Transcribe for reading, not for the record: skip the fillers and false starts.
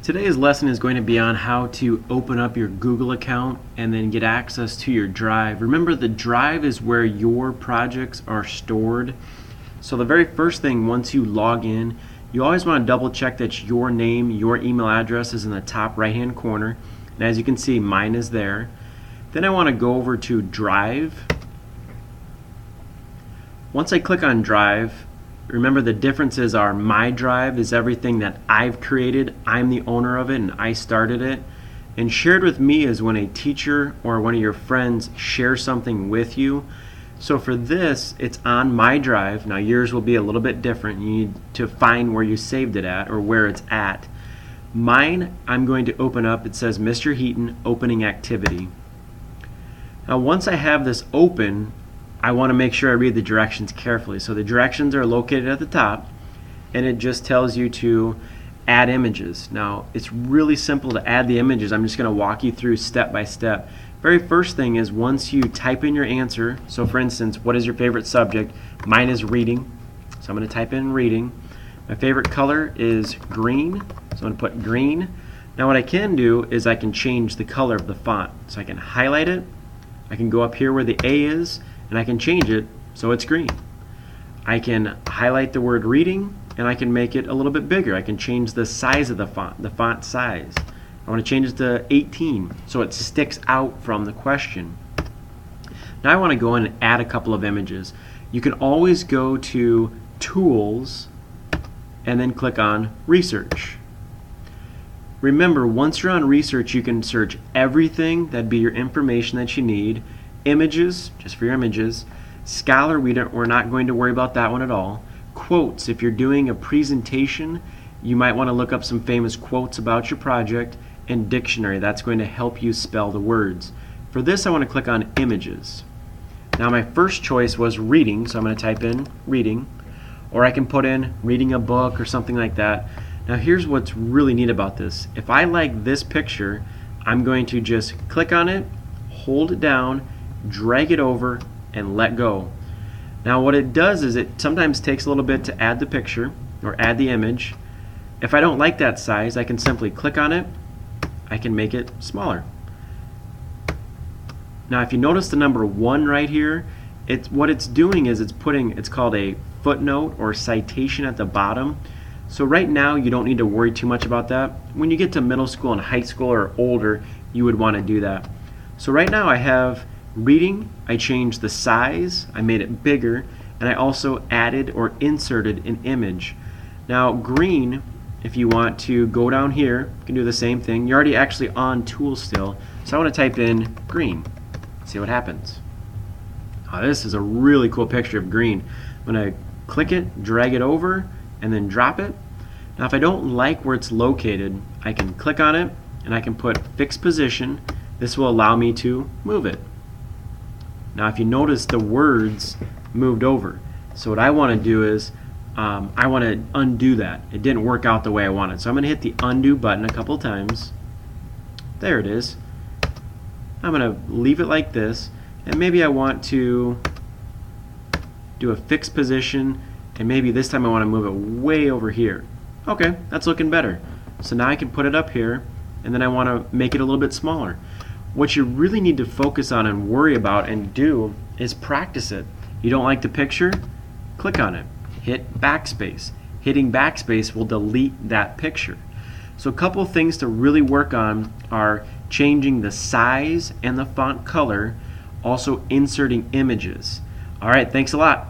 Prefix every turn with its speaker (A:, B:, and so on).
A: Today's lesson is going to be on how to open up your Google account and then get access to your Drive. Remember, the Drive is where your projects are stored. So the very first thing, once you log in, you always want to double check that your name, your email address is in the top right hand corner. And as you can see, mine is there. Then I want to go over to Drive. Once I click on Drive, remember the differences are my Drive is everything that I've created, I'm the owner of it and I started it. And shared with me is when a teacher or one of your friends share something with you. So for this, it's on my Drive. Now yours will be a little bit different. You need to find where you saved it at or where it's at. Mine, I'm going to open up, it says Mr. Heaton opening activity. Now once I have this open, I want to make sure I read the directions carefully. So the directions are located at the top, and it just tells you to add images. Now it's really simple to add the images. I'm just going to walk you through step by step. Very first thing is once you type in your answer, so for instance, what is your favorite subject? Mine is reading, so I'm going to type in reading. My favorite color is green, so I'm going to put green. Now what I can do is I can change the color of the font. So I can highlight it, I can go up here where the A is, and I can change it so it's green. I can highlight the word reading and I can make it a little bit bigger. I can change the size of the font size. I want to change it to 18 so it sticks out from the question. Now I want to go in and add a couple of images. You can always go to Tools and then click on Research. Remember, once you're on Research, you can search everything. That'd be your information that you need. Images, just for your images. Scholar, we're not going to worry about that one at all. Quotes, if you're doing a presentation, you might want to look up some famous quotes about your project. And dictionary, that's going to help you spell the words. For this, I want to click on images. Now my first choice was reading, so I'm going to type in reading. Or I can put in reading a book or something like that. Now here's what's really neat about this. If I like this picture, I'm going to just click on it, hold it down, drag it over, and let go. Now what it does is it sometimes takes a little bit to add the picture or add the image. If I don't like that size, I can simply click on it. I can make it smaller. Now if you notice the number 1 right here, what it's doing is it's called a footnote or citation at the bottom. So right now you don't need to worry too much about that. When you get to middle school and high school or older, you would want to do that. So right now I have reading, I changed the size, I made it bigger, and I also added or inserted an image. Now green, if you want to go down here, you can do the same thing. You're already actually on Tools still, so I want to type in green, see what happens. Oh, this is a really cool picture of green. I'm going to click it, drag it over, and then drop it. Now if I don't like where it's located, I can click on it and I can put fixed position. This will allow me to move it. Now if you notice, the words moved over. So what I want to do is I want to undo that. It didn't work out the way I wanted. So I'm going to hit the undo button a couple times. There it is. I'm going to leave it like this, and maybe I want to do a fixed position, and maybe this time I want to move it way over here. Okay, that's looking better. So now I can put it up here, and then I want to make it a little bit smaller. What you really need to focus on and worry about and do is practice it. You don't like the picture? Click on it. Hit backspace. Hitting backspace will delete that picture. So a couple of things to really work on are changing the size and the font color, also inserting images. All right, thanks a lot.